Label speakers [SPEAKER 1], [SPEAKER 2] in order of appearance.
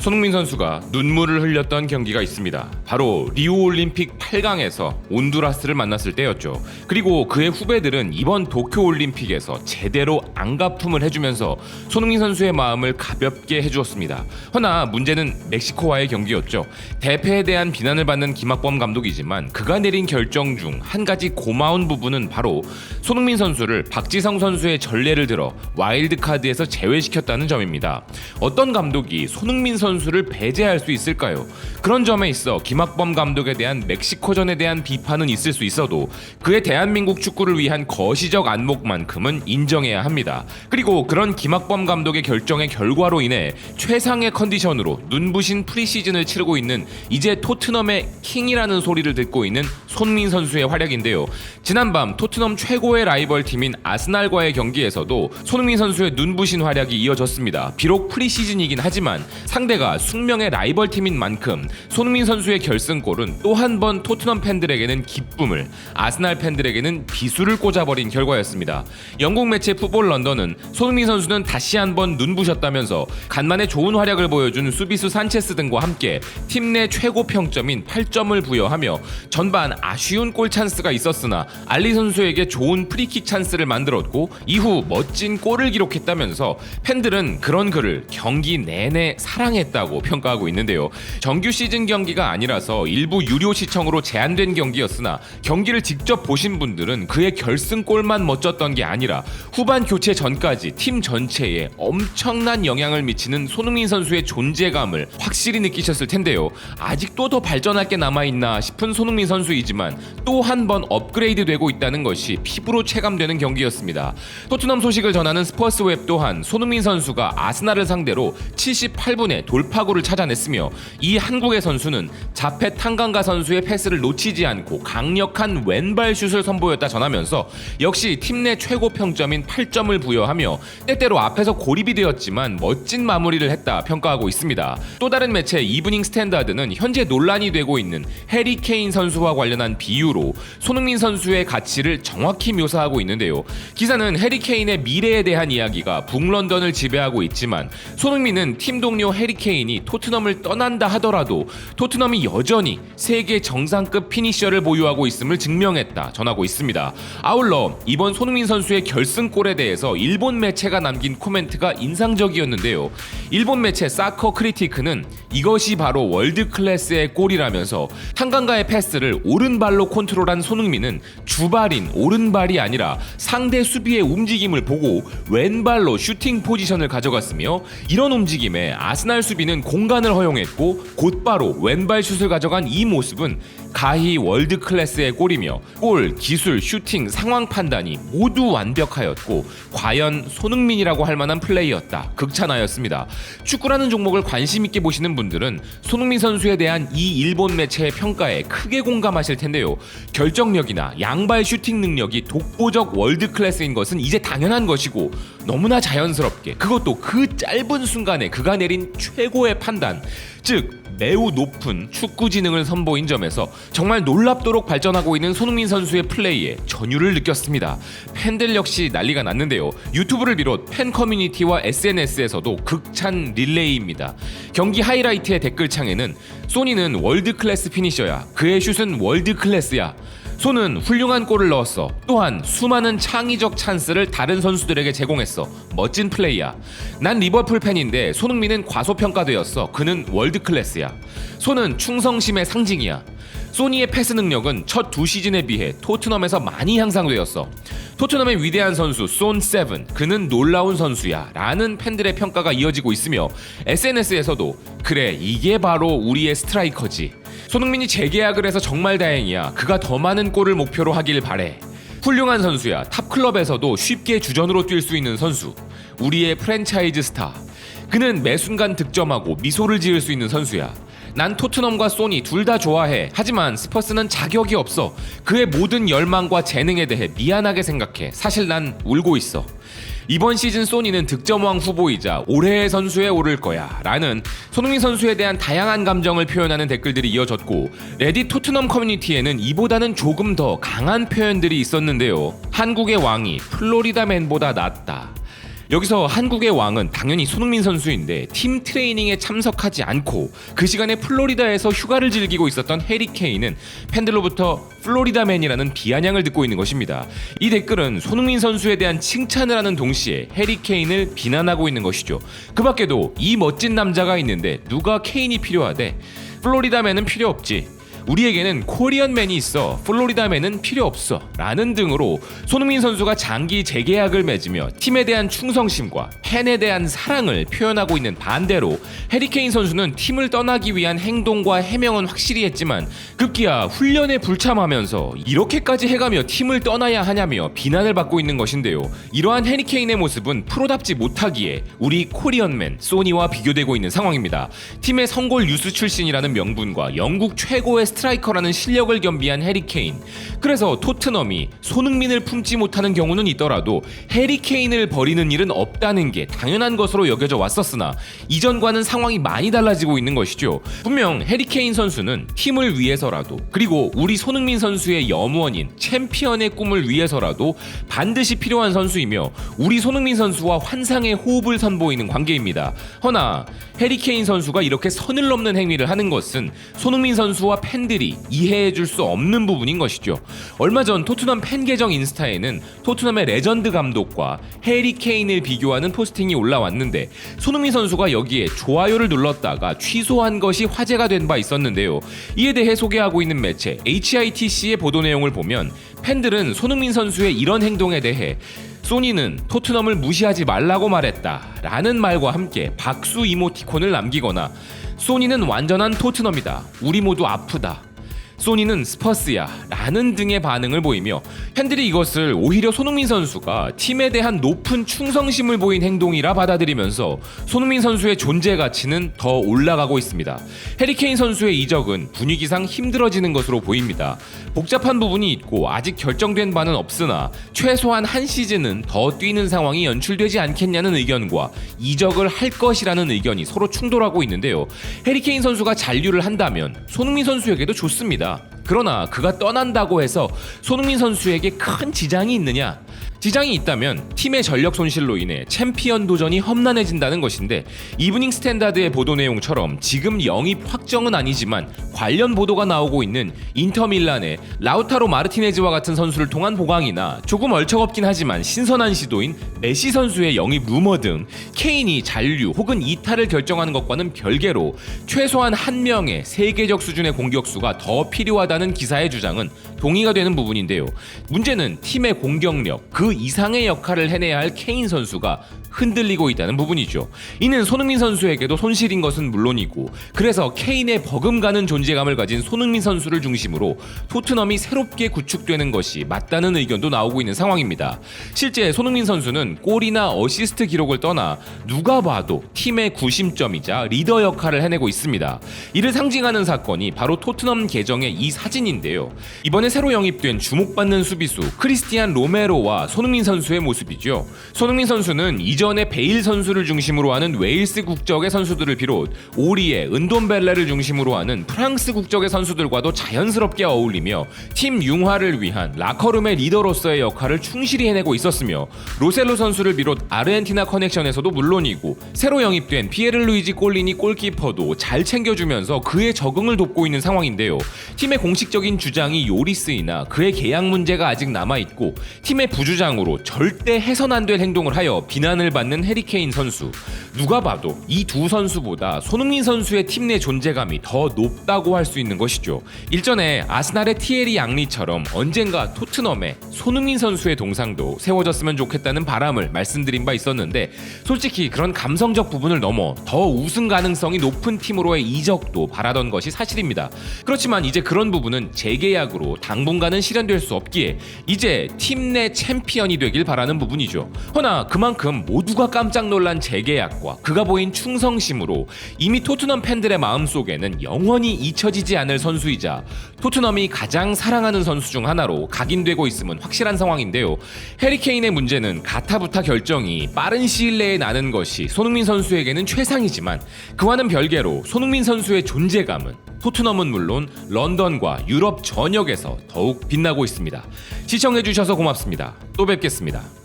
[SPEAKER 1] 손흥민 선수가 눈물을 흘렸던 경기가 있습니다. 바로 리우올림픽 8강에서 온두라스를 만났을 때였죠. 그리고 그의 후배들은 이번 도쿄올림픽에서 제대로 안가품을 해주면서 손흥민 선수의 마음을 가볍게 해주었습니다. 허나 문제는 멕시코와의 경기였죠. 대패에 대한 비난을 받는 김학범 감독이지만 그가 내린 결정 중 한 가지 고마운 부분은 바로 손흥민 선수를 박지성 선수의 전례를 들어 와일드카드에서 제외시켰다는 점입니다. 어떤 감독이 손흥민 선수를 배제할 수 있을까요? 그런 점에 있어 김학범 감독에 대한 멕시코전에 대한 비판은 있을 수 있어도 그의 대한민국 축구를 위한 거시적 안목만큼은 인정해야 합니다. 그리고 그런 김학범 감독의 결정의 결과로 인해 최상의 컨디션으로 눈부신 프리시즌을 치르고 있는 이제 토트넘의 킹이라는 소리를 듣고 있는 손흥민 선수의 활약인데요. 지난밤 토트넘 최고의 라이벌 팀인 아스날과의 경기에서도 손흥민 선수의 눈부신 활약이 이어졌습니다. 비록 프리시즌이긴 하지만 상대가 숙명의 라이벌 팀인 만큼 손흥민 선수의 결승골은 또 한 번 토트넘 팬들에게는 기쁨을, 아스날 팬들에게는 비수를 꽂아버린 결과였습니다. 영국 매체 풋볼 런던은 손흥민 선수는 다시 한번 눈부셨다면서 간만에 좋은 활약을 보여준 수비수 산체스 등과 함께 팀 내 최고 평점인 8점을 부여하며 전반 아쉬운 골 찬스가 있었으나 알리 선수에게 좋은 프리킥 찬스를 만들었고 이후 멋진 골을 기록했다면서 팬들은 그런 그를 경기 내내 사랑했다고 평가하고 있는데요. 정규 시즌 경기가 아니라서 일부 유료 시청으로 제한된 경기였으나 경기를 직접 보신 분들은 그의 결승골만 멋졌던 게 아니라 후반 교체 전까지 팀 전체에 엄청난 영향을 미치는 손흥민 선수의 존재감을 확실히 느끼셨을 텐데요. 아직도 더 발전할 게 남아있나 싶은 손흥민 선수이지만 또 한 번 업그레이드 되고 있다는 것이 피부로 체감되는 경기였습니다. 토트넘 소식을 전하는 스퍼스웹 또한 손흥민 선수가 아스날을 상대로 78분에 돌파구를 찾아냈으며 이 한국의 선수는 자페 탕강가 선수의 패스를 놓치지 않고 강력한 왼발 슛을 선보였다 전하면서 역시 팀 내 최고 평점인 8점을 부여하며 때때로 앞에서 고립이 되었지만 멋진 마무리를 했다 평가하고 있습니다. 또 다른 매체 이브닝 스탠다드는 현재 논란이 되고 있는 해리 케인 선수와 관련한 비유로 손흥민 선수의 가치를 정확히 묘사하고 있는데요. 기사는 해리 케인의 미래에 대한 이야기가 북런던을 지배하고 있지만 손흥민은 팀 동료 해리 케인이 토트넘을 떠난다 하더라도 토트넘이 여전히 세계 정상급 피니셔를 보유하고 있음을 증명했다 전하고 있습니다. 아울러 이번 손흥민 선수의 결승골에 대해서 일본 매체가 남긴 코멘트가 인상적이었는데요. 일본 매체 사커 크리티크는 이것이 바로 월드 클래스의 골이라면서 탕강가의 패스를 오른발로 컨트롤한 손흥민은 주발인 오른발이 아니라 상대 수비의 움직임을 보고 왼발로 슈팅 포지션을 가져갔으며 이런 움직임에 아스날 수비는 공간을 허용했고 곧바로 왼발 슛을 가져간 이 모습은 가히 월드 클래스의 골이며 골, 기술, 슈팅, 상황 판단이 모두 완벽하였고 과연 손흥민이라고 할 만한 플레이였다. 극찬하였습니다. 축구라는 종목을 관심 있게 보시는 분들은 손흥민 선수에 대한 이 일본 매체의 평가에 크게 공감하실 텐데요. 결정력이나 양발 슈팅 능력이 독보적 월드 클래스인 것은 이제 당연한 것이고 너무나 자연스럽게 그것도 그 짧은 순간에 그가 내린 최고의 판단, 즉 매우 높은 축구 지능을 선보인 점에서 정말 놀랍도록 발전하고 있는 손흥민 선수의 플레이에 전율을 느꼈습니다. 팬들 역시 난리가 났는데요. 유튜브를 비롯 팬 커뮤니티와 SNS에서도 극찬 릴레이입니다. 경기 하이라이트의 댓글창에는 소니는 월드 클래스 피니셔야, 그의 슛은 월드 클래스야, 손은 훌륭한 골을 넣었어, 또한 수많은 창의적 찬스를 다른 선수들에게 제공했어, 멋진 플레이야, 난 리버풀 팬인데 손흥민은 과소평가되었어, 그는 월드클래스야, 손은 충성심의 상징이야, 소니의 패스 능력은 첫 두 시즌에 비해 토트넘에서 많이 향상되었어, 토트넘의 위대한 선수 손 세븐, 그는 놀라운 선수야 라는 팬들의 평가가 이어지고 있으며 SNS에서도 그래 이게 바로 우리의 스트라이커지, 손흥민이 재계약을 해서 정말 다행이야, 그가 더 많은 골을 목표로 하길 바래, 훌륭한 선수야, 탑클럽에서도 쉽게 주전으로 뛸 수 있는 선수, 우리의 프랜차이즈 스타, 그는 매 순간 득점하고 미소를 지을 수 있는 선수야, 난 토트넘과 소니 둘 다 좋아해, 하지만 스퍼스는 자격이 없어, 그의 모든 열망과 재능에 대해 미안하게 생각해, 사실 난 울고 있어, 이번 시즌 소니는 득점왕 후보이자 올해의 선수에 오를 거야 라는 손흥민 선수에 대한 다양한 감정을 표현하는 댓글들이 이어졌고 레딧 토트넘 커뮤니티에는 이보다는 조금 더 강한 표현들이 있었는데요. 한국의 왕이 플로리다 맨보다 낫다, 여기서 한국의 왕은 당연히 손흥민 선수인데 팀 트레이닝에 참석하지 않고 그 시간에 플로리다에서 휴가를 즐기고 있었던 해리 케인은 팬들로부터 플로리다맨이라는 비아냥을 듣고 있는 것입니다. 이 댓글은 손흥민 선수에 대한 칭찬을 하는 동시에 해리 케인을 비난하고 있는 것이죠. 그 밖에도 이 멋진 남자가 있는데 누가 케인이 필요하대? 플로리다맨은 필요 없지. 우리에게는 코리언맨이 있어 플로리다맨은 필요 없어 라는 등으로 손흥민 선수가 장기 재계약을 맺으며 팀에 대한 충성심과 팬에 대한 사랑을 표현하고 있는 반대로 해리 케인 선수는 팀을 떠나기 위한 행동과 해명은 확실히 했지만 급기야 훈련에 불참하면서 이렇게까지 해가며 팀을 떠나야 하냐며 비난을 받고 있는 것인데요. 이러한 해리 케인의 모습은 프로답지 못하기에 우리 코리언맨 소니와 비교되고 있는 상황입니다. 팀의 성골 유스 출신이라는 명분과 영국 최고의 스트라이커라는 실력을 겸비한 해리 케인. 그래서 토트넘이 손흥민을 품지 못하는 경우는 있더라도 해리 케인을 버리는 일은 없다는 게 당연한 것으로 여겨져 왔었으나 이전과는 상황이 많이 달라지고 있는 것이죠. 분명 해리 케인 선수는 팀을 위해서라도 그리고 우리 손흥민 선수의 염원인 챔피언의 꿈을 위해서라도 반드시 필요한 선수이며 우리 손흥민 선수와 환상의 호흡을 선보이는 관계입니다. 허나 해리 케인 선수가 이렇게 선을 넘는 행위를 하는 것은 손흥민 선수와 팬들이 이해해줄 수 없는 부분인 것이죠. 얼마 전 토트넘 팬 계정 인스타에는 토트넘의 레전드 감독과 해리 케인을 비교하는 포스팅이 올라왔는데 손흥민 선수가 여기에 좋아요를 눌렀다가 취소한 것이 화제가 된 바 있었는데요. 이에 대해 소개하고 있는 매체 HITC의 보도 내용을 보면 팬들은 손흥민 선수의 이런 행동에 대해 소니는 토트넘을 무시하지 말라고 말했다 라는 말과 함께 박수 이모티콘을 남기거나 소니는 완전한 토트넘이다. 우리 모두 아프다. 소니는 스퍼스야 라는 등의 반응을 보이며 팬들이 이것을 오히려 손흥민 선수가 팀에 대한 높은 충성심을 보인 행동이라 받아들이면서 손흥민 선수의 존재 가치는 더 올라가고 있습니다. 해리 케인 선수의 이적은 분위기상 힘들어지는 것으로 보입니다. 복잡한 부분이 있고 아직 결정된 바는 없으나 최소한 한 시즌은 더 뛰는 상황이 연출되지 않겠냐는 의견과 이적을 할 것이라는 의견이 서로 충돌하고 있는데요. 해리 케인 선수가 잔류를 한다면 손흥민 선수에게도 좋습니다. 그러나 그가 떠난다고 해서 손흥민 선수에게 큰 지장이 있느냐? 지장이 있다면 팀의 전력 손실로 인해 챔피언 도전이 험난해진다는 것인데 이브닝 스탠다드의 보도 내용처럼 지금 영입 확정은 아니지만 관련 보도가 나오고 있는 인터밀란의 라우타로 마르티네즈와 같은 선수를 통한 보강이나 조금 얼척없긴 하지만 신선한 시도인 메시 선수의 영입 루머 등 케인이 잔류 혹은 이탈을 결정하는 것과는 별개로 최소한 한 명의 세계적 수준의 공격수가 더 필요하다는 기사의 주장은 동의가 되는 부분인데요. 문제는 팀의 공격력, 그 이상의 역할을 해내야 할 케인 선수가 흔들리고 있다는 부분이죠. 이는 손흥민 선수에게도 손실인 것은 물론이고 그래서 케인의 버금가는 존재감을 가진 손흥민 선수를 중심으로 토트넘이 새롭게 구축되는 것이 맞다는 의견도 나오고 있는 상황입니다. 실제 손흥민 선수는 골이나 어시스트 기록을 떠나 누가 봐도 팀의 구심점이자 리더 역할을 해내고 있습니다. 이를 상징하는 사건이 바로 토트넘 계정의 이 사진인데요. 이번에 새로 영입된 주목받는 수비수 크리스티안 로메로와 손흥민 선수의 모습이죠. 손흥민 선수는 이전에 베일 선수를 중심으로 하는 웨일스 국적의 선수들을 비롯 오리에, 은돈벨레를 중심으로 하는 프랑스 국적의 선수들과도 자연스럽게 어울리며 팀 융화를 위한 라커룸의 리더로서의 역할을 충실히 해내고 있었으며 로셀로 선수를 비롯 아르헨티나 커넥션에서도 물론이고 새로 영입된 피에르 루이지 꼴리니 골키퍼도 잘 챙겨주면서 그의 적응을 돕고 있는 상황인데요. 팀의 공식적인 주장이 요리스이나 그의 계약 문제가 아직 남아있고 팀의 부주장으로 절대 해선 안 될 행동을 하여 비난을 받는 해리 케인 선수. 누가 봐도 이 두 선수보다 손흥민 선수의 팀 내 존재감이 더 높다고 할 수 있는 것이죠. 일전에 아스날의 티에리 앙리처럼 언젠가 토트넘에 손흥민 선수의 동상도 세워졌으면 좋겠다는 바람을 말씀드린 바 있었는데 솔직히 그런 감성적 부분을 넘어 더 우승 가능성이 높은 팀으로의 이적도 바라던 것이 사실입니다. 그렇지만 이제 그런 부분은 재계약으로 당분간은 실현될 수 없기에 이제 팀 내 챔피언이 되길 바라는 부분이죠. 허나 그만큼 모두가 깜짝 놀란 재계약과 그가 보인 충성심으로 이미 토트넘 팬들의 마음속에는 영원히 잊혀지지 않을 선수이자 토트넘이 가장 사랑하는 선수 중 하나로 각인되고 있음은 확실한 상황인데요. 해리 케인의 문제는 가타부타 결정이 빠른 시일 내에 나는 것이 손흥민 선수에게는 최상이지만 그와는 별개로 손흥민 선수의 존재감은 토트넘은 물론 런던과 유럽 전역에서 더욱 빛나고 있습니다. 시청해주셔서 고맙습니다. 또 뵙겠습니다.